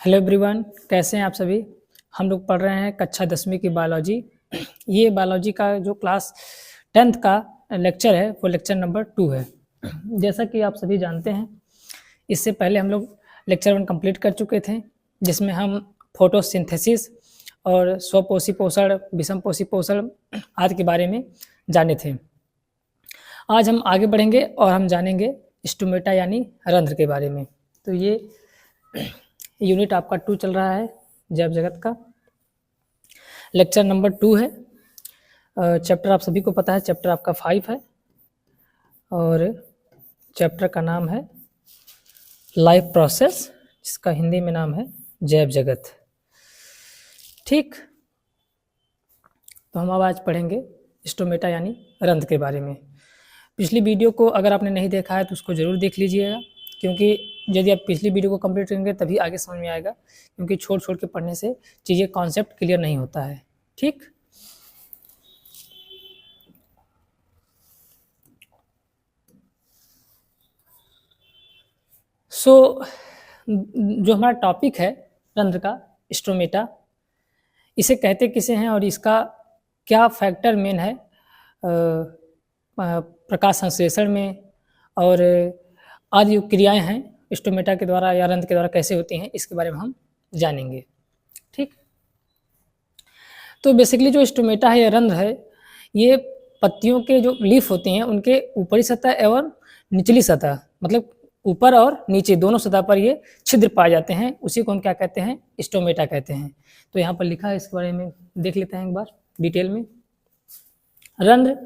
Hello everyone, कैसे हैं आप सभी। हम लोग पढ़ रहे हैं कक्षा 10वीं की बायोलॉजी। ये बायोलॉजी का जो क्लास 10th का लेक्चर है वो लेक्चर नंबर 2 है। जैसा कि आप सभी जानते हैं, इससे पहले हम लोग लेक्चर 1 कंप्लीट कर चुके थे, जिसमें हम फोटोसिंथेसिस और स्वपोषी पोषण, विषमपोषी पोषण आदि के बारे में जाने थे। आज हम आगे बढ़ेंगे और हम जानेंगे स्टोमेटा यानी रंध्र के बारे में। तो ये यूनिट आपका 2 चल रहा है जैव जगत का, लेक्चर नंबर 2 है। चैप्टर आप सभी को पता है, चैप्टर आपका 5 है और चैप्टर का नाम है लाइफ प्रोसेस, जिसका हिंदी में नाम है जैव जगत। ठीक, तो हम अब आज पढ़ेंगे स्टोमेटा यानी रंध्र के बारे में। पिछली वीडियो को अगर आपने नहीं देखा है तो उसको ज़रूर देख लीजिएगा, क्योंकि यदि आप पिछली वीडियो को कंप्लीट करेंगे तभी आगे समझ में आएगा, क्योंकि छोड़ छोड़ के पढ़ने से चीज़ें कॉन्सेप्ट क्लियर नहीं होता है। ठीक, जो हमारा टॉपिक है रंध्र का, स्टोमेटा, इसे कहते किसे हैं और इसका क्या फैक्टर मेन है प्रकाश संश्लेषण में, और आदि क्रियाएं हैं स्टोमेटा के द्वारा या रंध्र के द्वारा कैसे होती हैं, इसके बारे में हम जानेंगे। ठीक, तो बेसिकली जो स्टोमेटा है या रंध्र है, ये पत्तियों के जो लीफ होती हैं उनके ऊपरी सतह एवं निचली सतह, मतलब ऊपर और नीचे दोनों सतह पर ये छिद्र पाए जाते हैं, उसी को हम क्या कहते हैं, स्टोमेटा कहते हैं। तो यहाँ पर लिखा है, इसके बारे में देख लेते हैं एक बार डिटेल में। रंध्र,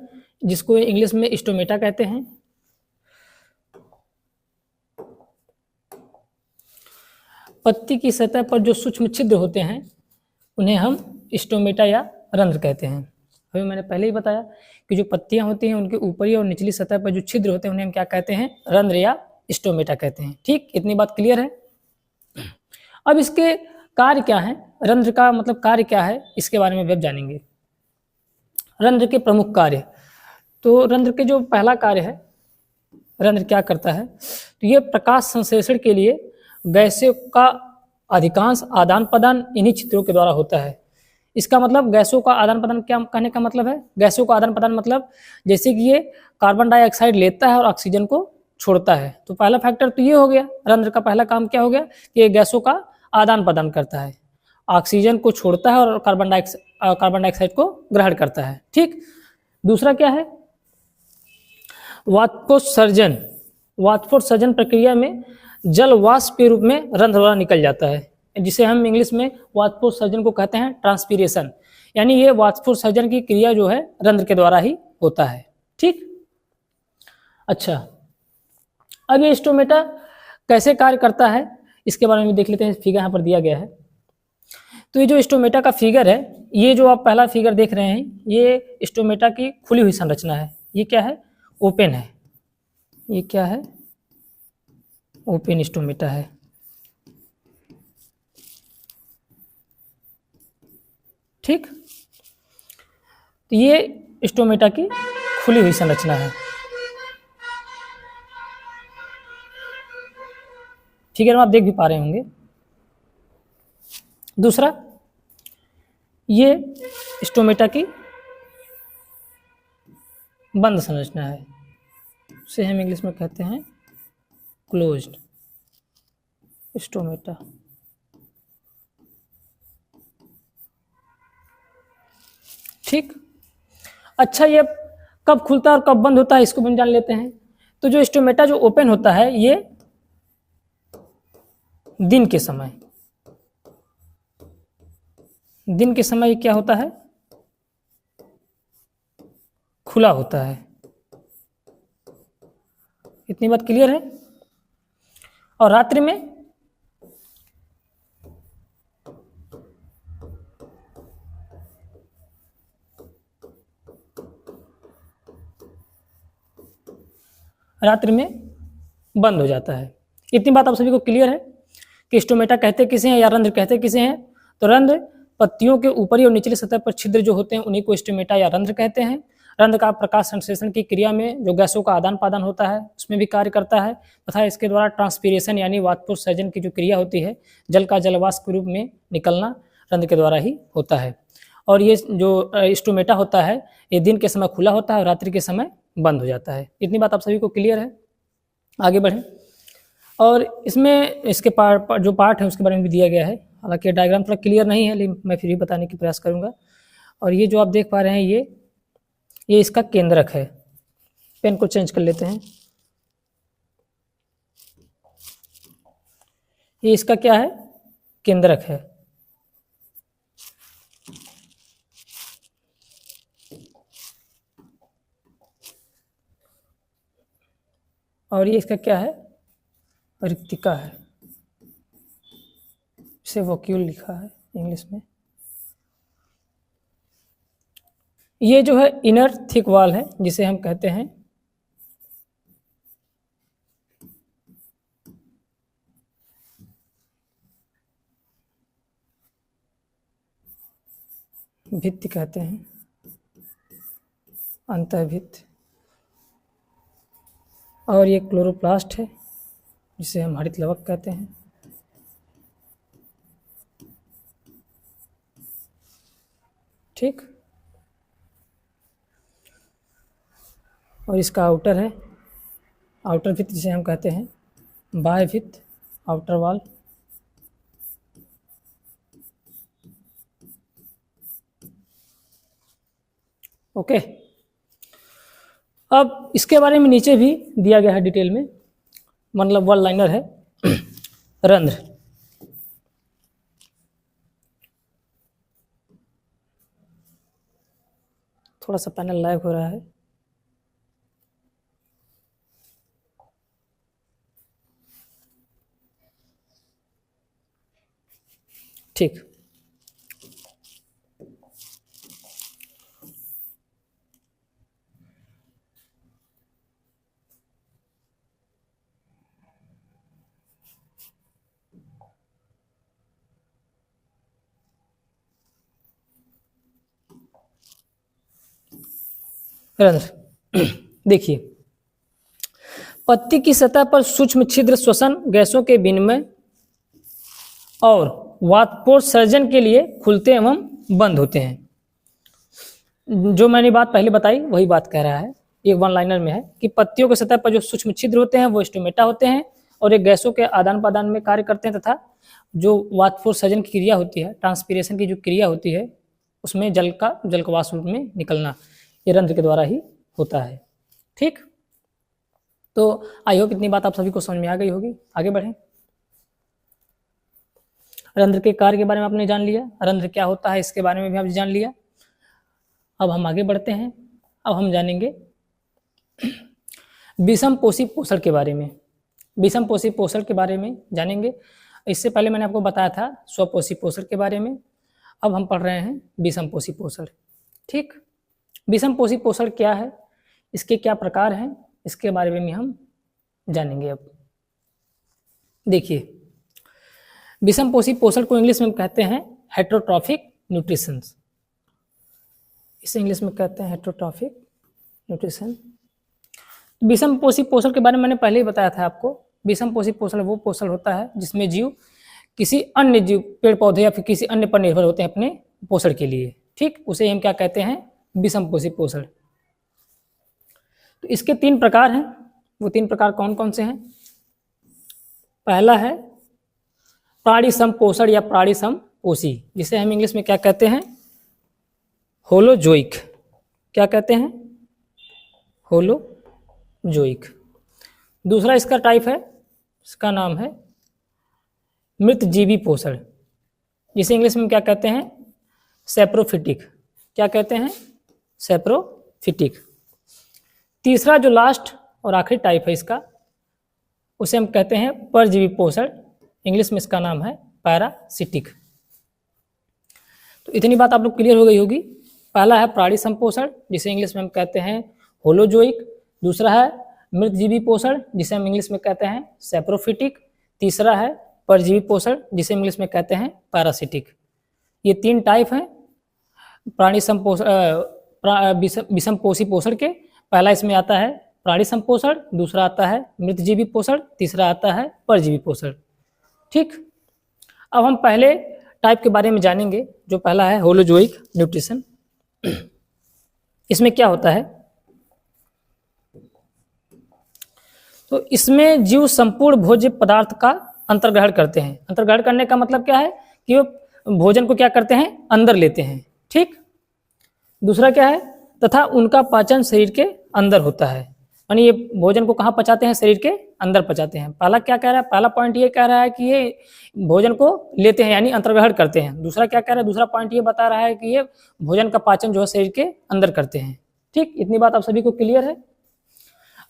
जिसको इंग्लिश में स्टोमेटा कहते हैं, पत्ती की सतह पर जो सूक्ष्म छिद्र होते हैं उन्हें हम स्टोमेटा या रंध्र कहते हैं। अभी मैंने पहले ही बताया कि जो पत्तियां होती हैं उनके ऊपरी और निचली सतह पर जो छिद्र होते हैं उन्हें हम क्या कहते हैं, रंध्र या स्टोमेटा कहते हैं। ठीक, इतनी बात क्लियर है। अब इसके कार्य क्या है, रंध्र का मतलब कार्य क्या है, इसके बारे में भी अब जानेंगे। रंध्र के प्रमुख कार्य, तो रंध्र के जो पहला कार्य है, रंध्र क्या करता है, तो ये प्रकाश संश्लेषण के लिए गैसों का अधिकांश आदान प्रदान इन्हीं छिद्रों के द्वारा होता है। इसका मतलब गैसों का आदान प्रदान क्या कहने का मतलब है, गैसों का आदान प्रदान मतलब जैसे कि ये कार्बन डाइऑक्साइड लेता है और ऑक्सीजन को छोड़ता है। तो पहला फैक्टर तो ये हो गया, रंध्र का पहला काम क्या हो गया कि ये गैसों का आदान प्रदान करता है, ऑक्सीजन को छोड़ता है और कार्बन डाइऑक्साइड को ग्रहण करता है। ठीक, दूसरा क्या है, वाष्पोत्सर्जन। वाष्पोत्सर्जन प्रक्रिया में जल वाष्प के रूप में रंध्र द्वारा निकल जाता है, जिसे हम इंग्लिश में वाष्पोत्सर्जन को कहते हैं ट्रांसपीरेशन, यानी ये वाष्पोत्सर्जन की क्रिया जो है रंध्र के द्वारा ही होता है। ठीक, अच्छा, अब ये स्टोमेटा कैसे कार्य करता है इसके बारे में देख लेते हैं। फिगर यहाँ पर दिया गया है। तो ये जो स्टोमेटा का फिगर है, ये जो आप पहला फिगर देख रहे हैं, ये स्टोमेटा की खुली हुई संरचना है। ये क्या है, ओपन है। ये क्या है, ओपन स्टोमेटा है। ठीक, तो ये स्टोमेटा की खुली हुई संरचना है। फिगर में आप देख भी पा रहे होंगे। दूसरा, ये स्टोमेटा की बंद संरचना है, उसे हम इंग्लिश में कहते हैं क्लोज्ड स्टोमेटा। ठीक, अच्छा, ये कब खुलता है और कब बंद होता है इसको भी जान लेते हैं। तो जो स्टोमेटा जो ओपन होता है, ये दिन के समय क्या होता है, खुला होता है। इतनी बात क्लियर है। और रात्रि में बंद हो जाता है। इतनी बात आप सभी को क्लियर है कि स्टोमेटा कहते किसे हैं या रंध्र कहते किसे हैं। तो रंध्र पत्तियों के ऊपरी और निचली सतह पर छिद्र जो होते हैं उन्हीं को स्टोमेटा या रंध्र कहते हैं। रंध्र का प्रकाश संश्लेषण की क्रिया में जो गैसों का आदान प्रदान होता है उसमें भी कार्य करता है तथा इसके द्वारा ट्रांसपीरेशन यानी वाष्पोत्सर्जन की जो क्रिया होती है, जल का जलवाष्प के रूप में निकलना रंध्र के द्वारा ही होता है। और ये जो स्टोमेटा होता है ये दिन के समय खुला होता है और रात्रि के समय बंद हो जाता है। इतनी बात आप सभी को क्लियर है? आगे बढ़ें। और इसमें इसके जो पार्ट है उसके बारे में भी दिया गया है, हालांकि डायग्राम थोड़ा क्लियर नहीं है लेकिन मैं फिर भी बताने की प्रयास करूंगा। और ये जो आप देख पा रहे हैं ये इसका केंद्रक है। पेन को चेंज कर लेते हैं। ये इसका क्या है? केंद्रक है। और ये इसका क्या है? परिक्तिका है। इसे वोक्यूल लिखा है इंग्लिश में। ये जो है इनर थिक वॉल है जिसे हम कहते हैं भित्ति कहते हैं, अंतःभित्ति। और ये क्लोरोप्लास्ट है जिसे हम हरित लवक कहते हैं। ठीक। और इसका आउटर है, आउटर भित्ति जिसे हम कहते हैं बाह्य भित्ति, आउटर वॉल। ओके। अब इसके बारे में नीचे भी दिया गया है डिटेल में, मतलब वन लाइनर है। रंध्र। थोड़ा सा पैनल लैग हो रहा है। ठीक। रंध्र देखिए, पत्ती की सतह पर सूक्ष्म छिद्र श्वसन गैसों के विनिमय और वाष्पोत्सर्जन के लिए खुलते एवं बंद होते हैं। जो मैंने बात पहले बताई वही बात कह रहा है, एक वन लाइनर में है कि पत्तियों की सतह पर जो सूक्ष्म छिद्र होते हैं वो स्टोमेटा होते हैं और एक गैसों के आदान प्रदान में कार्य करते हैं तथा जो वाष्पोत्सर्जन की क्रिया होती है, ट्रांसपीरेशन की जो क्रिया होती है उसमें जल का वाष्प रूप में निकलना ये रंध्र के द्वारा ही होता है। ठीक। तो आई होप इतनी बात आप सभी को समझ में आ गई होगी। आगे बढ़ें। रंध्र के कार्य के बारे में आपने जान लिया, रंध्र क्या होता है इसके बारे में भी आपने जान लिया। अब हम आगे बढ़ते हैं। अब हम जानेंगे विषमपोषी पोषण के बारे में। विषमपोषी पोषण के बारे में जानेंगे। इससे पहले मैंने आपको बताया था स्वपोषी पोषण के बारे में। अब हम पढ़ रहे हैं विषमपोषी पोषण। ठीक। विषमपोषी पोषण क्या है, इसके क्या प्रकार हैं, इसके बारे में हम जानेंगे। अब देखिए, विषमपोषी पोषण को इंग्लिश में कहते हैं हेटेरोट्रॉफिक न्यूट्रिशन। इसे इंग्लिश में कहते हैं हेटेरोट्रॉफिक न्यूट्रिशन। विषमपोषी पोषण के बारे में मैंने पहले ही बताया था आपको। विषमपोषी पोषण वो पोषण होता है जिसमें जीव किसी अन्य जीव, पेड़ पौधे या फिर किसी अन्य पर निर्भर होते हैं अपने पोषण के लिए। ठीक। उसे हम क्या कहते हैं? विषमपोषी पोषण। तो इसके 3 प्रकार हैं। वो 3 प्रकार कौन कौन से हैं? पहला है प्राणी समपोषण या प्राणी समपोषी, जिसे हम इंग्लिश में क्या कहते हैं? होलोजोइक। क्या कहते हैं? होलोजोइक। दूसरा इसका टाइप है, इसका नाम है मृतजीवी पोषण, जिसे इंग्लिश में क्या कहते हैं? सैप्रोफिटिक। क्या कहते हैं? सैप्रोफिटिक। तीसरा जो लास्ट और आखिरी टाइप है इसका, उसे हम कहते हैं परजीवी पोषण। इंग्लिश में इसका नाम है पैरासिटिक। तो इतनी बात आप लोग क्लियर हो गई होगी। पहला है प्राणी संपोषण जिसे इंग्लिश में हम कहते हैं होलोजोइक। दूसरा है मृतजीवी पोषण जिसे हम इंग्लिश में कहते हैं सैप्रोफिटिक। तीसरा है परजीवी पोषण जिसे इंग्लिश में कहते हैं पैरासिटिक। ये 3 टाइप हैं प्राणी संपोषण, विषम पोषी पोषण के। पहला इसमें आता है प्राणी संपोषण, दूसरा आता है मृतजीवी पोषण, तीसरा आता है परजीवी पोषण। ठीक, अब हम पहले टाइप के बारे में जानेंगे, जो पहला है होलोजोइक न्यूट्रिशन। इसमें क्या होता है, तो इसमें जीव संपूर्ण भोज्य पदार्थ का अंतर्ग्रहण करते हैं। अंतर्ग्रहण करने का मतलब क्या है कि वो भोजन को क्या करते हैं, अंदर लेते हैं। ठीक, दूसरा क्या है, तथा उनका पाचन शरीर के अंदर होता है, यानी ये भोजन को कहाँ पचाते हैं, शरीर के अंदर पचाते हैं। पहला क्या कह रहा है, पहला पॉइंट ये कह रहा है कि ये भोजन को लेते हैं यानी अंतर्ग्रहण करते हैं। दूसरा क्या कह रहा है, दूसरा पॉइंट ये बता रहा है कि ये भोजन का पाचन जो है शरीर के अंदर करते हैं। ठीक, इतनी बात आप सभी को क्लियर है।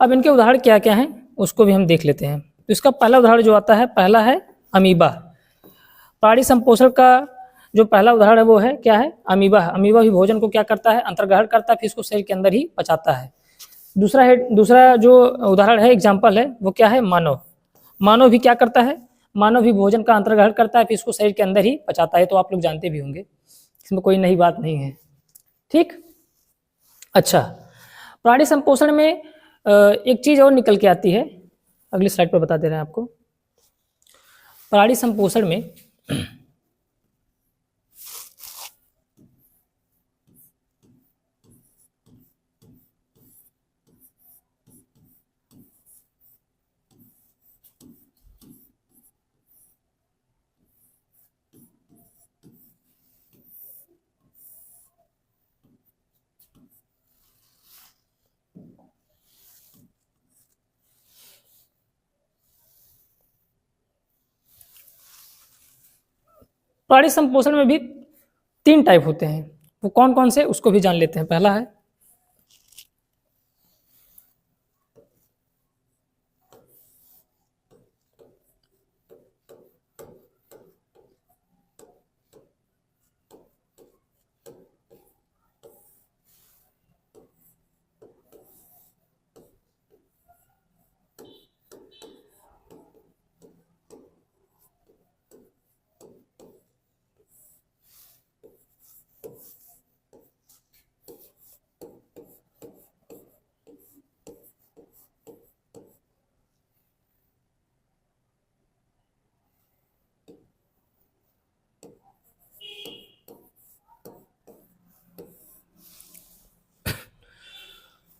अब इनके उदाहरण क्या क्या हैं उसको भी हम देख लेते हैं। तो इसका पहला उदाहरण जो आता है, पहला है अमीबा। प्राणी संपोषण का जो पहला उदाहरण है वो है क्या है, अमीबा। अमीबा भी भोजन को क्या करता है, अंतर्ग्रहण करता है, फिर इसको शरीर के अंदर ही पचाता है। दूसरा जो उदाहरण है, एग्जाम्पल है, वो क्या है, मानव। मानव भी क्या करता है, मानव भी भोजन का अंतर्ग्रहण करता है, फिर इसको शरीर के अंदर ही पचाता है। तो आप लोग जानते भी होंगे, इसमें कोई नई बात नहीं है। ठीक, अच्छा, प्राणी संपोषण में एक चीज और निकल के आती है, अगली स्लाइड पर बता दे रहे हैं आपको। प्राणी संपोषण में प्राणी संपोषण में भी 3 टाइप होते हैं, वो कौन कौन से उसको भी जान लेते हैं। पहला है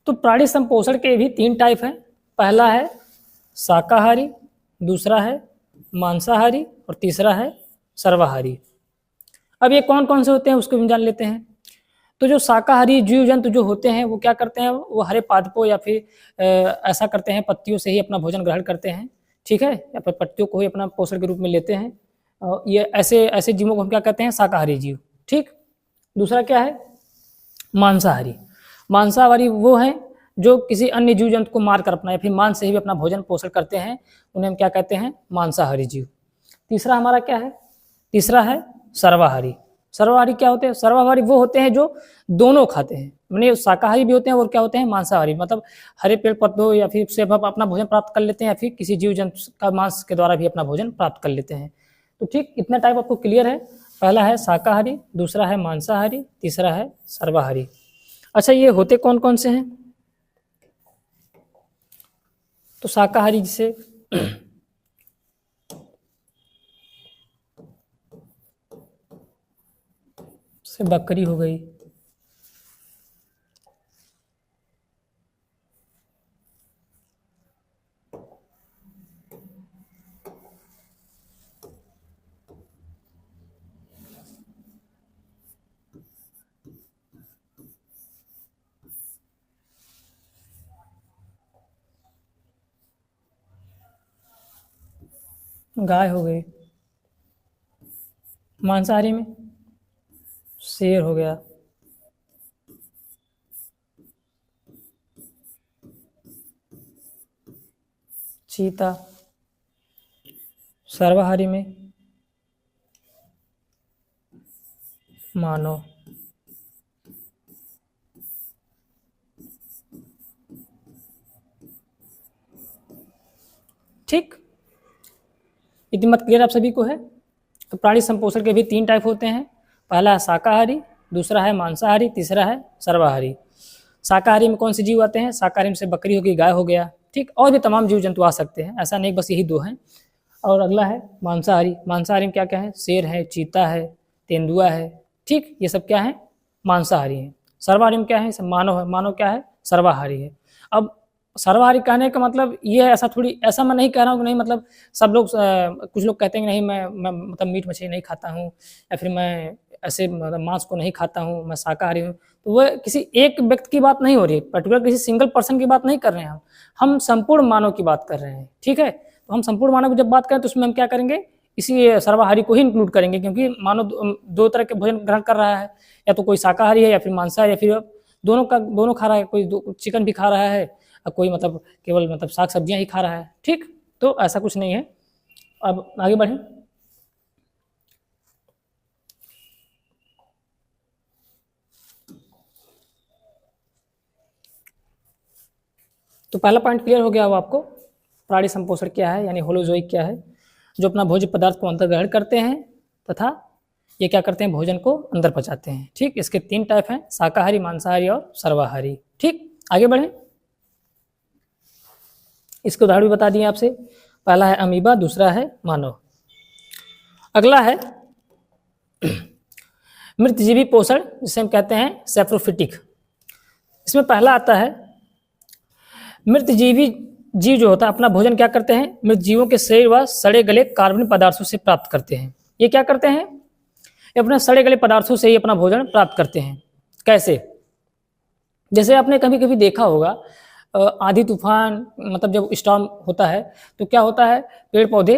तो प्राणी संपोषण के भी 3 टाइप हैं। पहला है शाकाहारी, दूसरा है मांसाहारी और तीसरा है सर्वाहारी। अब ये कौन कौन से होते हैं उसको भी जान लेते हैं। तो जो शाकाहारी जीव जंतु जो होते हैं वो क्या करते हैं, वो हरे पादपों या फिर ऐसा करते हैं, पत्तियों से ही अपना भोजन ग्रहण करते हैं। ठीक है, या फिर पत्तियों को ही अपना पोषण के रूप में लेते हैं। ये ऐसे ऐसे जीवों को हम क्या कहते हैं, शाकाहारी जीव। ठीक, दूसरा क्या है, मांसाहारी। मांसाहारी वो हैं जो किसी अन्य जीव जंतु को मार कर अपना या फिर मांस से ही भी अपना भोजन पोषण करते हैं, उन्हें हम क्या कहते हैं, मांसाहारी जीव। तीसरा हमारा क्या है, तीसरा है सर्वाहारी। सर्वाहारी क्या होते हैं, सर्वाहारी वो होते हैं जो दोनों खाते हैं, माने शाकाहारी भी होते हैं और क्या होते हैं, मांसाहारी। मतलब हरे पेड़ पौधों या फिर से अपना भोजन प्राप्त कर लेते हैं, या फिर किसी जीव जंतु का मांस के द्वारा भी अपना भोजन प्राप्त कर लेते हैं। तो ठीक, इतना टाइप आपको क्लियर है। पहला है शाकाहारी, दूसरा है मांसाहारी, तीसरा है सर्वाहारी। अच्छा, ये होते कौन कौन से हैं, तो शाकाहारी जिसे से बकरी हो गई, गाय हो गई, मांसाहारी में शेर हो गया, चीता, सर्वाहारी में मानव। ठीक, इतनी मत क्लियर आप सभी को है। तो प्राणी संपोषण के भी 3 टाइप होते हैं। पहला है शाकाहारी, दूसरा है मांसाहारी, तीसरा है सर्वाहारी। शाकाहारी में कौन से जीव आते हैं? शाकाहारी में से बकरी हो गई, गाय हो गया, ठीक, और भी तमाम जीव जंतु आ सकते हैं, ऐसा नहीं बस यही दो हैं। और अगला है मांसाहारी। मांसाहारी में क्या क्या है? शेर है, चीता है, तेंदुआ है, ठीक, ये सब क्या है? मांसाहारी है। सर्वाहारी में क्या है? सब मानव है। मानव क्या है? सर्वाहारी है। अब सर्वाहारी कहने का मतलब ये है, ऐसा थोड़ी, ऐसा मैं नहीं कह रहा हूँ कि नहीं, मतलब सब लोग कुछ लोग कहते हैं कि नहीं मैं मतलब मीट मछली नहीं खाता हूँ, या फिर मैं ऐसे मतलब मांस को नहीं खाता हूँ, मैं शाकाहारी हूँ। तो वह किसी एक व्यक्ति की बात नहीं हो रही है, पर्टिकुलर किसी सिंगल पर्सन की बात नहीं कर रहे हैं हम संपूर्ण मानव की बात कर रहे हैं, ठीक है। तो हम संपूर्ण मानव की जब बात करें तो उसमें हम क्या करेंगे? इसी सर्वाहारी को ही इंक्लूड करेंगे, क्योंकि मानव दो तरह के भोजन ग्रहण कर रहा है, या तो कोई शाकाहारी है या फिर मांसाहारी, या फिर दोनों खा रहा है, कोई चिकन भी खा रहा है, कोई मतलब केवल मतलब साग सब्जियां ही खा रहा है, ठीक। तो ऐसा कुछ नहीं है। अब आगे बढ़ें। तो पहला पॉइंट क्लियर हो गया अब आपको, प्राणी संपोषण क्या है, यानी होलोजोइक क्या है, जो अपना भोज्य पदार्थ को अंदर ग्रहण करते हैं तथा ये क्या करते हैं? भोजन को अंदर पचाते हैं, ठीक। इसके 3 टाइप हैं, शाकाहारी, मांसाहारी और सर्वाहारी, ठीक। आगे बढ़ें। इसके उदाहरण भी बता दिए आपसे। पहला है अमीबा, दूसरा है मानव। अगला है मृतजीवी पोषण, जिसे हम कहते हैं सेप्रोफिटिक। इसमें पहला आता है मृतजीवी जीव जो होता है अपना भोजन क्या करते हैं? मृत जीवों के शरीर व सड़े गले कार्बनिक पदार्थों से प्राप्त करते हैं। ये क्या करते हैं? ये अपने सड़े गले पदार्थों से ही अपना भोजन प्राप्त करते हैं। कैसे? जैसे आपने कभी कभी देखा होगा आंधी तूफान, मतलब जब स्टॉर्म होता है तो क्या होता है? पेड़ पौधे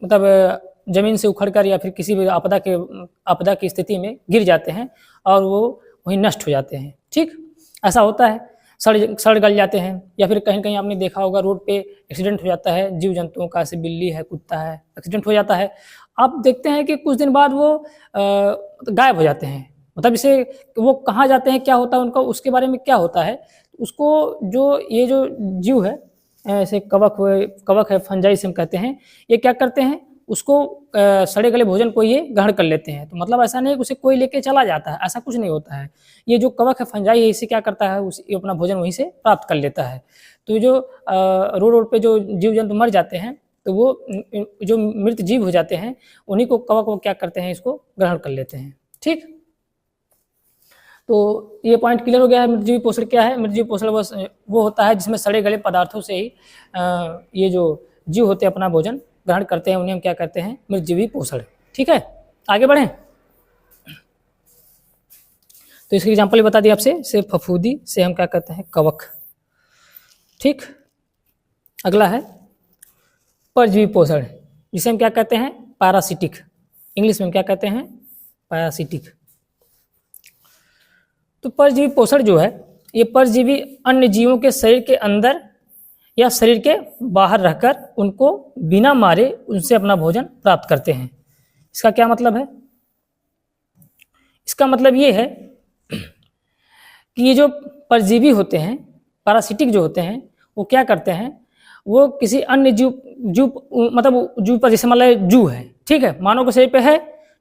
मतलब जमीन से उखड़कर या फिर किसी भी आपदा की स्थिति में गिर जाते हैं और वो वहीं नष्ट हो जाते हैं, ठीक। ऐसा होता है, सड़ गल जाते हैं, या फिर कहीं कहीं आपने देखा होगा रोड पे एक्सीडेंट हो जाता है जीव जंतुओं का, जैसे बिल्ली है, कुत्ता है, एक्सीडेंट हो जाता है। आप देखते हैं कि कुछ दिन बाद वो गायब हो जाते हैं, मतलब इसे वो कहाँ जाते हैं, क्या होता है उनका, उसके बारे में क्या होता है उसको, जो ये जो जीव है ऐसे कवक है, फंजाई से हम कहते हैं, ये क्या करते हैं? उसको सड़े गले भोजन को ये ग्रहण कर लेते हैं। तो मतलब ऐसा नहीं कि उसे कोई लेके चला जाता है, ऐसा कुछ नहीं होता है। ये जो कवक है, फंजाई है, इसे क्या करता है? ये अपना भोजन वहीं से प्राप्त कर लेता है। तो जो रोड पे जो जीव जंतु मर जाते हैं, तो वो जो मृत जीव हो जाते हैं, उन्हीं को कवक वो क्या करते हैं? इसको ग्रहण कर लेते हैं, ठीक। तो ये पॉइंट क्लियर हो गया है। मृतजीवी पोषण क्या है? मृतजीवी पोषण वो होता है जिसमें सड़े गले पदार्थों से ही ये जो जीव होते हैं अपना भोजन ग्रहण करते हैं, उन्हें हम क्या कहते हैं? मृतजीवी पोषण, ठीक है। आगे बढ़ें। तो इसकी एग्जांपल बता दी आपसे, सिर्फ फफूंदी से हम क्या कहते हैं? कवक, ठीक। अगला है परजीवी पोषण, जिसे हम क्या कहते हैं? पैरासिटिक। इंग्लिश में हम क्या कहते हैं? पैरासिटिक। तो परजीवी पोषण जो है, ये परजीवी अन्य जीवों के शरीर के अंदर या शरीर के बाहर रहकर उनको बिना मारे उनसे अपना भोजन प्राप्त करते हैं। इसका क्या मतलब है? इसका मतलब ये है कि ये जो परजीवी होते हैं, पैरासिटिक जो होते हैं, वो क्या करते हैं? वो किसी अन्य जीव मतलब जीव पर, जैसे मान लो जू है, ठीक है, मानव के शरीर पे है,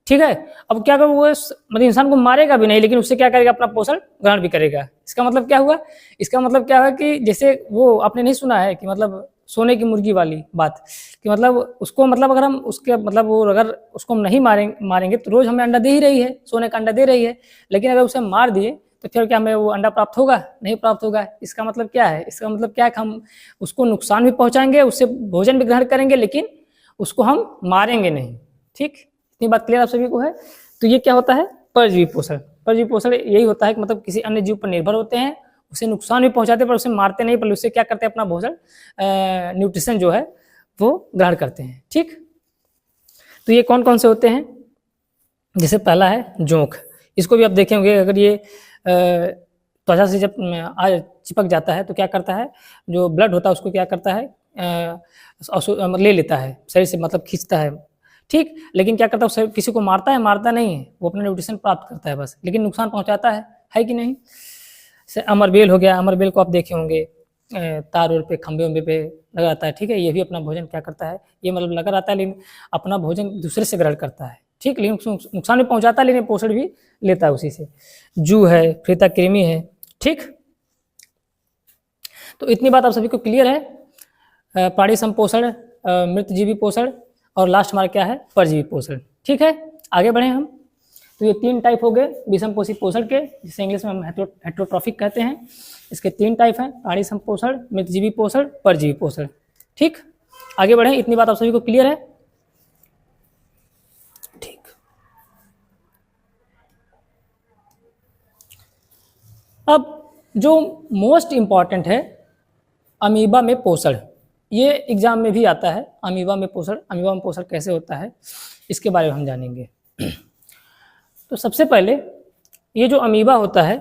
ठीक है। अब क्या करेगा? वो मतलब इंसान को मारेगा भी नहीं, लेकिन उससे क्या करेगा? अपना पोषण ग्रहण भी करेगा। इसका मतलब क्या हुआ? इसका मतलब क्या हुआ कि जैसे वो आपने नहीं सुना है कि मतलब सोने की मुर्गी वाली बात, कि मतलब उसको मतलब अगर हम उसके मतलब वो अगर उसको हम नहीं मारेंगे तो रोज हमें अंडा दे ही रही है, सोने का अंडा दे रही है, लेकिन अगर उसे मार दिए तो फिर क्या हमें वो अंडा प्राप्त होगा? नहीं प्राप्त होगा। इसका मतलब क्या है? इसका मतलब क्या है कि हम उसको नुकसान भी पहुंचाएंगे, उससे भोजन भी ग्रहण करेंगे, लेकिन उसको हम मारेंगे नहीं, ठीक। इतनी बात क्लियर आप सभी को है? तो ये क्या होता है? परजीवी पोषण। परजीवी पोषण यही होता है कि मतलब किसी अन्य जीव पर निर्भर होते हैं, उसे नुकसान भी पहुंचाते पर उसे मारते नहीं, पर उससे क्या करते हैं? अपना भोजन न्यूट्रिशन जो है वो ग्रहण करते हैं, ठीक। तो ये कौन कौन से होते हैं? जैसे पहला है जोंक। इसको भी आप देखे होंगे, अगर ये त्वचा से जब चिपक जाता है तो क्या करता है? जो ब्लड होता है उसको क्या करता है? ले लेता है शरीर से, मतलब खींचता है, ठीक। लेकिन क्या करता है? किसी को मारता है? मारता नहीं है, वो अपना न्यूट्रिशन प्राप्त करता है बस, लेकिन नुकसान पहुंचाता है कि नहीं? जैसे अमरबेल हो गया, अमरबेल को आप देखे होंगे तार ओर पे, खंबे उम्बे पे लगा रहता है, ठीक है। ये भी अपना भोजन क्या करता है? ये मतलब लगा रहता है, लेकिन अपना भोजन दूसरे से ग्रहण करता है, ठीक, लेकिन नुकसान भी पहुंचाता है लेकिन पोषण भी लेता है उसी से। जू है, फीता कृमि है, ठीक। तो इतनी बात आप सभी को क्लियर है। प्राणी संपोषण, मृतजीवी पोषण और लास्ट हमारा क्या है, परजीवी पोषण, ठीक है। आगे बढ़े हम। तो ये 3 टाइप हो गए विषम पोषी पोषण के, जिसे इंग्लिश में हम हेटेरोट्रॉफिक कहते हैं। इसके 3 टाइप हैं, प्राणी संपोषण, मृतजीवी पोषण, परजीवी पोषण, ठीक। आगे बढ़े, इतनी बात आप सभी को क्लियर है, ठीक। अब जो मोस्ट इंपॉर्टेंट है, अमीबा में पोषण, ये एग्जाम में भी आता है। अमीबा में पोषण कैसे होता है इसके बारे में हम जानेंगे। तो सबसे पहले ये जो अमीबा होता है,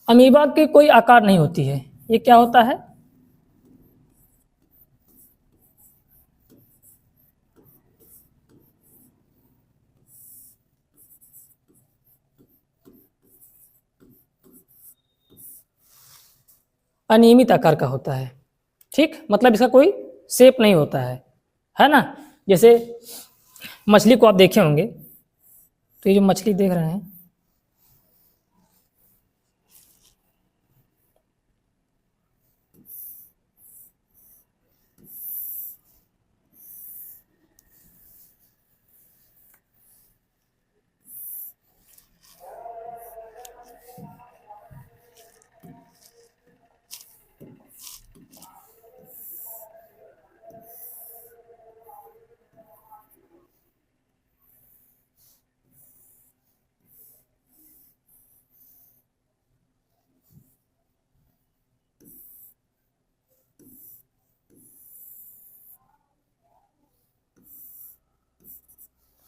अमीबा के कोई आकार नहीं होती है। ये क्या होता है, अनियमित आकार का होता है, ठीक। मतलब इसका कोई शेप नहीं होता है ना। जैसे मछली को आप देखे होंगे, तो ये जो मछली देख रहे हैं,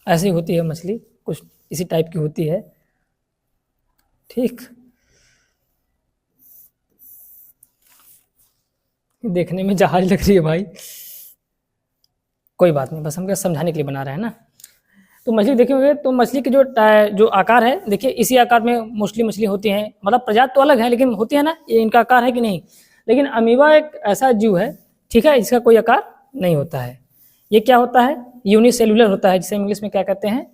ऐसी होती है मछली, कुछ इसी टाइप की होती है, ठीक। देखने में जहाज लग रही है भाई, कोई बात नहीं, बस हम क्या समझाने के लिए बना रहे हैं ना। तो मछली देखेंगे तो मछली की जो आकार है, देखिए इसी आकार में मोस्टली मछली होती हैं। मतलब प्रजाति तो अलग है लेकिन होती है ना, ये इनका आकार है कि नहीं। लेकिन अमीबा एक ऐसा जीव है, ठीक है, इसका कोई आकार नहीं होता है। ये क्या होता है, यूनिसेलुलर होता है, जिसे इंग्लिश में क्या कहते हैं,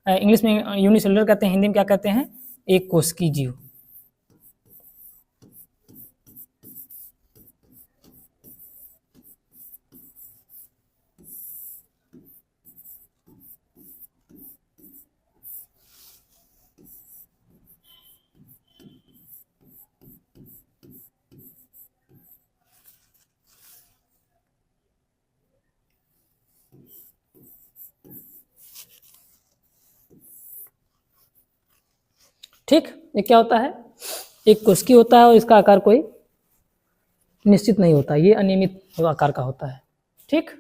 इंग्लिश में यूनिसेलुलर कहते हैं, हिंदी में क्या कहते हैं, एक कोशिकीय जीव। ठीक, ये क्या होता है, एक कोशिकी होता है और इसका आकार कोई निश्चित नहीं होता, ये अनियमित आकार का होता है, ठीक।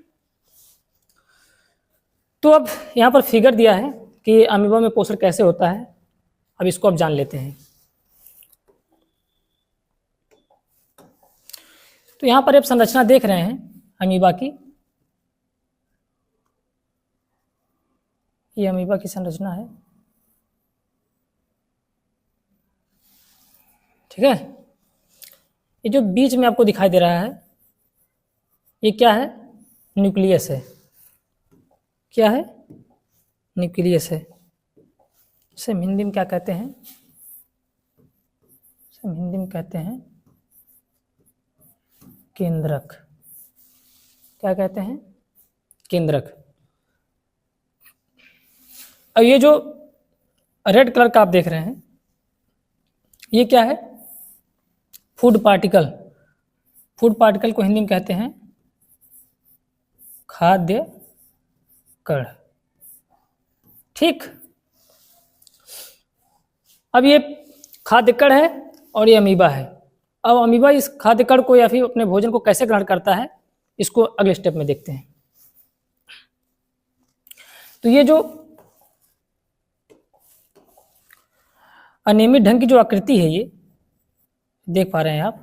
तो अब यहाँ पर फिगर दिया है कि अमीबा में पोषण कैसे होता है, अब इसको अब जान लेते हैं। तो यहाँ पर आप संरचना देख रहे हैं अमीबा की, ये अमीबा की संरचना है, ठीक है। ये जो बीच में आपको दिखाई दे रहा है, ये क्या है, न्यूक्लियस है। क्या है, न्यूक्लियस है। इसे हिंदी में क्या कहते हैं, इसे हिंदी में कहते हैं केंद्रक। क्या कहते हैं, केंद्रक। अब ये जो रेड कलर का आप देख रहे हैं, ये क्या है, फूड पार्टिकल। फूड पार्टिकल को हिंदी में कहते हैं खाद्य कण, ठीक। अब ये खाद्य कण है और ये अमीबा है। अब अमीबा इस खाद्य कण को या फिर अपने भोजन को कैसे ग्रहण करता है, इसको अगले स्टेप में देखते हैं। तो ये जो अनियमित ढंग की जो आकृति है, ये देख पा रहे हैं आप,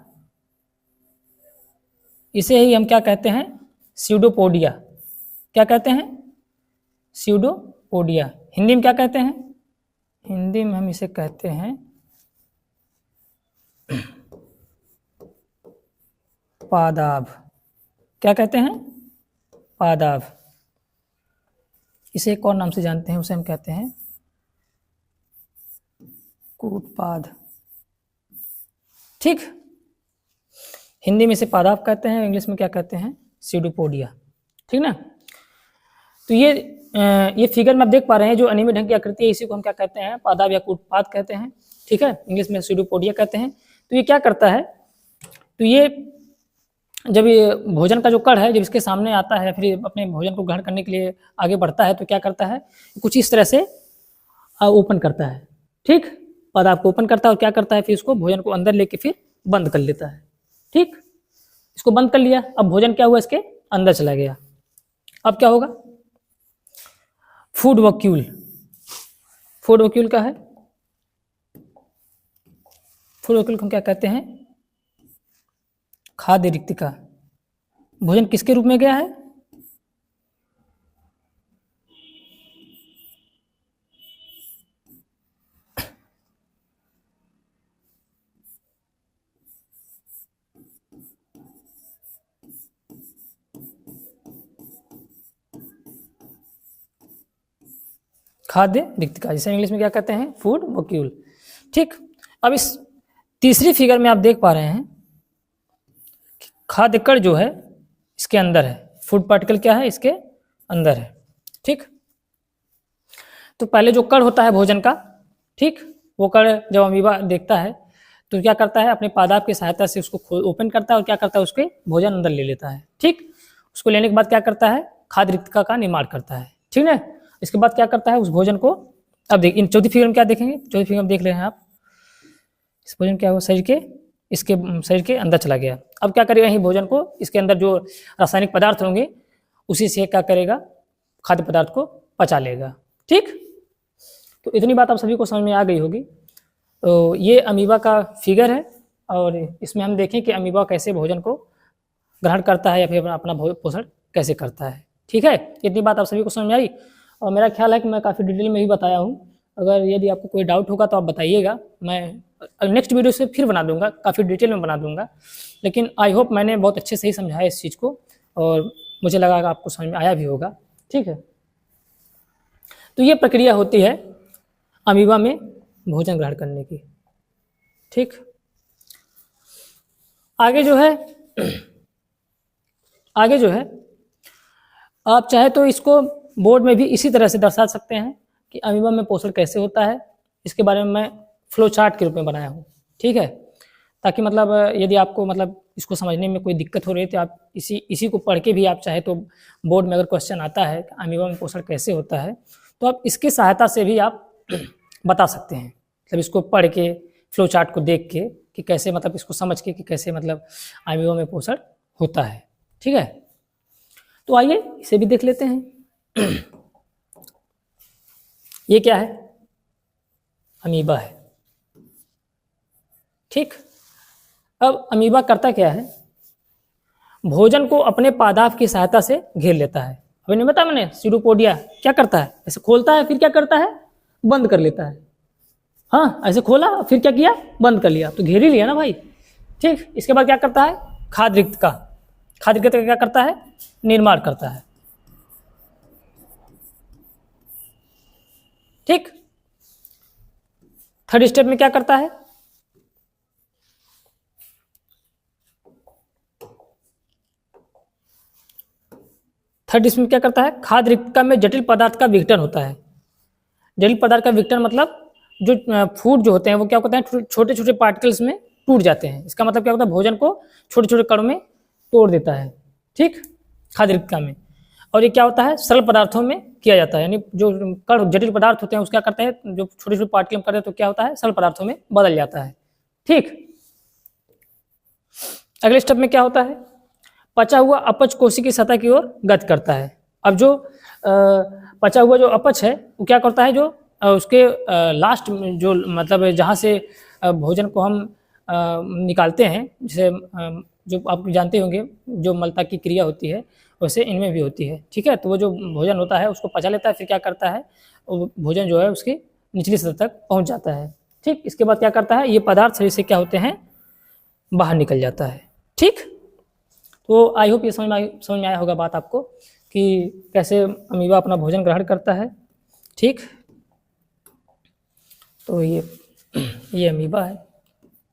इसे ही हम क्या कहते हैं, स्यूडोपोडिया। क्या कहते हैं, स्यूडोपोडिया। हिंदी में क्या कहते हैं, हिंदी में हम इसे कहते हैं पादाभ। क्या कहते हैं, पादाभ। इसे एक और नाम से जानते हैं, उसे हम कहते हैं कूटपाद। ठीक, हिंदी में इसे पादाप कहते हैं, इंग्लिश में क्या कहते हैं, सीडोपोडिया। ठीक ना। तो ये फिगर में आप देख पा रहे हैं जो अनियमित ढंग की आकृति है, इसी को हम क्या कहते हैं, पादाप या कूटपाद कहते हैं। ठीक है, इंग्लिश में सीडोपोडिया कहते हैं। तो ये क्या करता है, तो ये जब ये भोजन का जो कण है जब इसके सामने आता है, फिर अपने भोजन को ग्रहण करने के लिए आगे बढ़ता है, तो क्या करता है, कुछ इस तरह से ओपन करता है। ठीक, पादाप को ओपन करता है और क्या करता है, फिर इसको भोजन को अंदर लेके फिर बंद कर लेता है। ठीक, इसको बंद कर लिया, अब भोजन क्या हुआ, इसके अंदर चला गया। अब क्या होगा, फूड वैक्यूल। फूड वैक्यूल क्या है, फूड वैक्यूल को हम क्या कहते हैं, खाद्य रिक्तिका। भोजन किसके रूप में गया है, खाद्य रिक्तिका, जिसे इंग्लिश में क्या कहते हैं, फूड वैक्यूल। ठीक, अब इस तीसरी फिगर में आप देख पा रहे हैं खाद्य कण जो है इसके अंदर है, फूड पार्टिकल क्या है, इसके अंदर है। ठीक, तो पहले जो कण होता है भोजन का, ठीक, वो कण जब अमीबा देखता है तो क्या करता है, अपने पादाप की सहायता से उसको ओपन करता है और क्या करता है, उसके भोजन अंदर ले लेता है। ठीक, उसको लेने के बाद क्या करता है, खाद्य रिक्तिका का निर्माण करता है। ठीक है, इसके बाद क्या करता है, उस भोजन को, अब देख इन चौथी फिगर में क्या देखेंगे, चौथी फिगर में देख रहे हैं आप, इस भोजन क्या हुआ, इसके शरीर के अंदर चला गया। अब क्या करेगा, यही भोजन को, इसके अंदर जो रासायनिक पदार्थ होंगे उसी से क्या करेगा, खाद्य पदार्थ को पचा लेगा। ठीक, तो इतनी बात आप सभी को समझ में आ गई होगी। तो ये अमीबा का फिगर है और इसमें हम देखें कि अमीबा कैसे भोजन को ग्रहण करता है या फिर अपना पोषण कैसे करता है। ठीक है, इतनी बात आप सभी को समझ में आई और मेरा ख्याल है कि मैं काफ़ी डिटेल में ही बताया हूँ। अगर यदि आपको कोई डाउट होगा तो आप बताइएगा, मैं नेक्स्ट वीडियो से फिर बना दूंगा, काफ़ी डिटेल में बना दूंगा। लेकिन आई होप मैंने बहुत अच्छे से ही समझाया इस चीज़ को और मुझे लगा कि आपको समझ में आया भी होगा। ठीक है, तो ये प्रक्रिया होती है अमीबा में भोजन ग्रहण करने की। ठीक, आगे जो है आप चाहे तो इसको बोर्ड में भी इसी तरह से दर्शा सकते हैं कि अमीबा में पोषण कैसे होता है। इसके बारे में मैं फ्लो चार्ट के रूप में बनाया हूँ। ठीक है, ताकि मतलब यदि आपको मतलब इसको समझने में कोई दिक्कत हो रही है तो आप इसी को पढ़ के भी आप चाहे तो बोर्ड में अगर क्वेश्चन आता है कि अमीबा में पोषण कैसे होता है तो आप इसकी सहायता से भी आप बता सकते हैं। मतलब इसको पढ़ के, फ्लो चार्ट को देख के कि कैसे मतलब इसको समझ के कि कैसे मतलब अमीबा में पोषण होता है। ठीक है, तो आइए इसे भी देख लेते हैं। ये क्या है, अमीबा है। ठीक, अब अमीबा करता क्या है, भोजन को अपने पादाप की सहायता से घेर लेता है। अभी नहीं बताया मैंने, सीडोपोडिया क्या करता है, ऐसे खोलता है फिर क्या करता है, बंद कर लेता है। हाँ, ऐसे खोला फिर क्या किया, बंद कर लिया, तो घेर ही लिया ना भाई। ठीक, इसके बाद क्या करता है, खाद्य रिक्तिका क्या करता है, निर्माण करता है। ठीक, थर्ड स्टेप में क्या करता है, खाद्य रिक्तिका में जटिल पदार्थ का विघटन होता है। जटिल पदार्थ का विघटन मतलब जो फूड जो होते हैं वो क्या होता है, छोटे छोटे पार्टिकल्स में टूट जाते हैं। इसका मतलब क्या होता है, भोजन को छोटे छोटे कणों में तोड़ देता है। ठीक, खाद्य रिक्तिका में। और ये क्या होता है, सरल पदार्थों में किया जाता है, यानी जो कण जटिल पदार्थ होते हैं उसका करते हैं, जो छोटे छोटे पार्टिकल करते हैं तो क्या होता है, सरल पदार्थों में बदल जाता है। ठीक, अगले स्टेप में क्या होता है, पचा हुआ अपच कोशिका की सतह की ओर गति करता है। अब जो पचा हुआ जो अपच है वो क्या करता है, जो उसके लास्ट जो मतलब जहाँ से भोजन को हम निकालते हैं, जैसे जो आप जानते होंगे जो मलता की क्रिया होती है वैसे इनमें भी होती है। ठीक है, तो वो जो भोजन होता है उसको पचा लेता है, फिर क्या करता है, वो भोजन जो है उसकी निचली सतह तक पहुँच जाता है। ठीक, इसके बाद क्या करता है, ये पदार्थ शरीर से क्या होते हैं, बाहर निकल जाता है। ठीक, तो आई होप ये समझ में आया होगा बात आपको। कि कैसे अमीबा अपना भोजन ग्रहण करता है। ठीक, तो ये अमीबा है।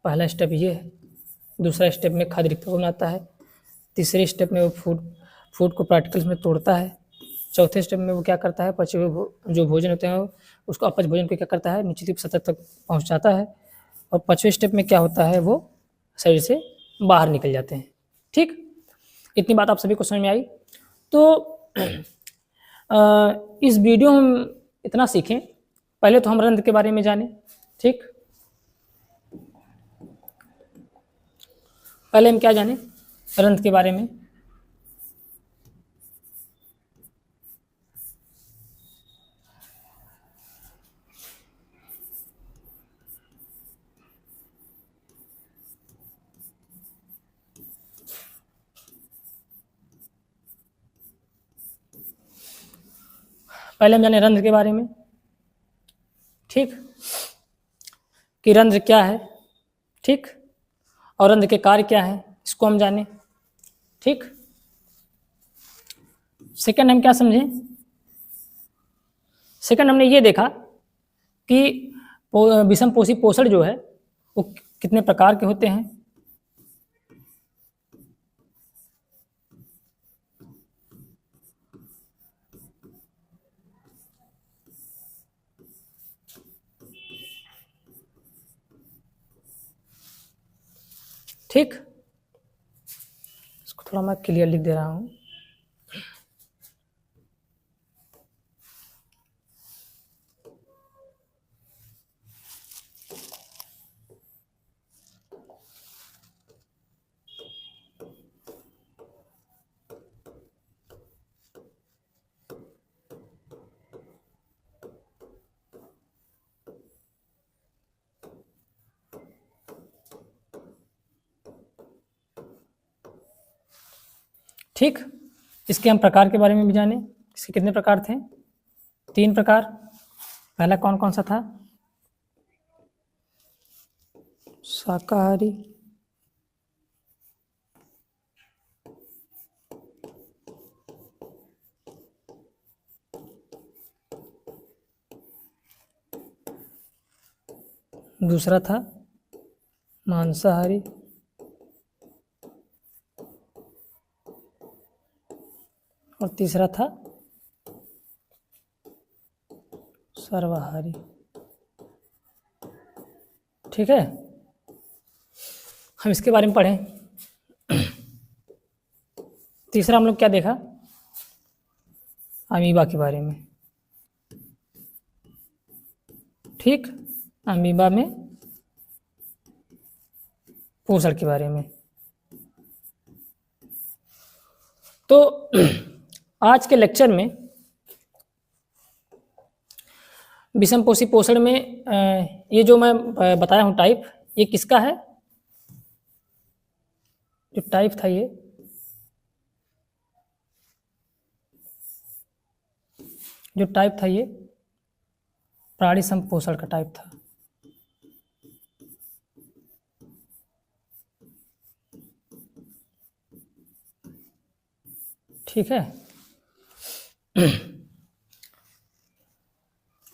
पहला स्टेप ये है। दूसरा स्टेप में खाद्य रिक्तक बनाता है। तीसरे स्टेप में वो फूड को पार्टिकल्स में तोड़ता है। चौथे स्टेप में वो क्या करता है, पचे हुए जो भोजन होते हैं उसको अपच भोजन को क्या करता है, निचली सतह तक पहुंचाता है। और पांचवें स्टेप में क्या होता है, वो शरीर से बाहर निकल जाते हैं। ठीक, इतनी बात आप सभी को समझ में आई। तो इस वीडियो में हम इतना सीखें। पहले तो हम रंध्र के बारे में जाने। ठीक, पहले हम क्या जाने, रंध्र के बारे में। पहले हम जाने रंध्र के बारे में। ठीक, कि रंध्र क्या है। ठीक, और रंध्र के कार्य क्या है, इसको हम जाने। ठीक, सेकंड हम क्या समझें, सेकंड हमने ये देखा कि विषमपोषी पोषण जो है वो कितने प्रकार के होते हैं। ठीक, इसको थोड़ा मैं क्लियर लिख दे रहा हूं। ठीक, इसके हम प्रकार के बारे में भी जाने। इसके कितने प्रकार थे, 3 प्रकार। पहला कौन कौन सा था, शाकाहारी, दूसरा था मांसाहारी, और तीसरा था सर्वाहारी। ठीक है, हम इसके बारे में पढ़ें। तीसरा हम लोग क्या देखा, अमीबा के बारे में। ठीक, अमीबा में पोषण के बारे में। तो आज के लेक्चर में विषमपोषी पोषण में ये जो मैं बताया हूँ टाइप, ये किसका है, जो टाइप था ये प्राणी संपोषण का टाइप था। ठीक है,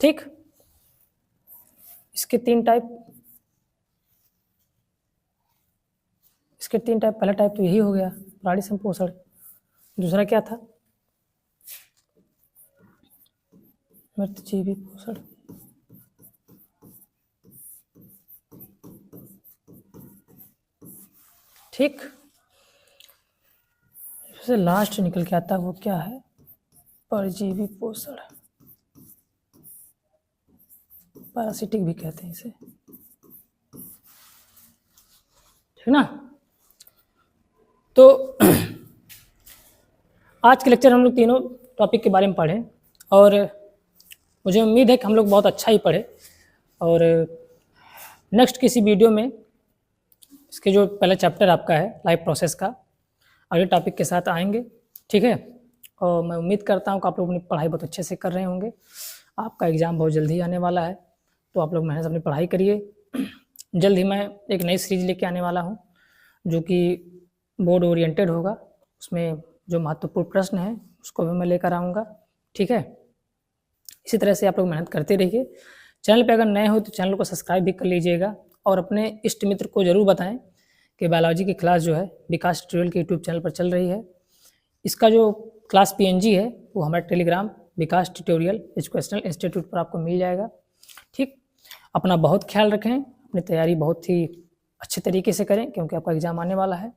ठीक, इसके 3 टाइप, पहला टाइप तो यही हो गया, प्राणी संपोषण। दूसरा क्या था, मृतजीवी पोषण। ठीक, सबसे लास्ट निकल के आता है वो क्या है, परजीवी पोषण, पैरासिटिक भी कहते हैं इसे। ठीक ना। तो आज के लेक्चर हम लोग तीनों टॉपिक के बारे में पढ़े और मुझे उम्मीद है कि हम लोग बहुत अच्छा ही पढ़े। और नेक्स्ट किसी वीडियो में इसके जो पहला चैप्टर आपका है लाइफ प्रोसेस का, अगले टॉपिक के साथ आएंगे। ठीक है, और मैं उम्मीद करता हूँ कि आप लोग अपनी पढ़ाई बहुत अच्छे से कर रहे होंगे। आपका एग्ज़ाम बहुत जल्दी आने वाला है, तो आप लोग मेहनत से अपनी पढ़ाई करिए। जल्द ही मैं एक नई सीरीज लेके आने वाला हूँ जो कि बोर्ड ओरिएंटेड होगा। उसमें जो महत्वपूर्ण प्रश्न हैं उसको भी मैं लेकर आऊँगा, ठीक है। इसी तरह से आप लोग मेहनत करते रहिए। चैनल पे अगर नए हो तो चैनल को सब्सक्राइब भी कर लीजिएगा और अपने इष्ट मित्र को ज़रूर बताएं कि बायोलॉजी की क्लास जो है विकास ट्यूटोरियल के यूट्यूब चैनल पर चल रही है। इसका जो क्लास PNG है वो हमारे टेलीग्राम विकास ट्यूटोरियल एजुकेशनल इंस्टीट्यूट पर आपको मिल जाएगा, ठीक। अपना बहुत ख्याल रखें, अपनी तैयारी बहुत ही अच्छे तरीके से करें क्योंकि आपका एग्ज़ाम आने वाला है।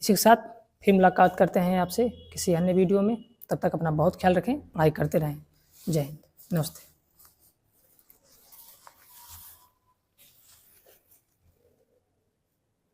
इसी के साथ फिर मुलाकात करते हैं आपसे किसी अन्य वीडियो में। तब तक अपना बहुत ख्याल रखें, पढ़ाई करते रहें। जय हिंद, नमस्ते।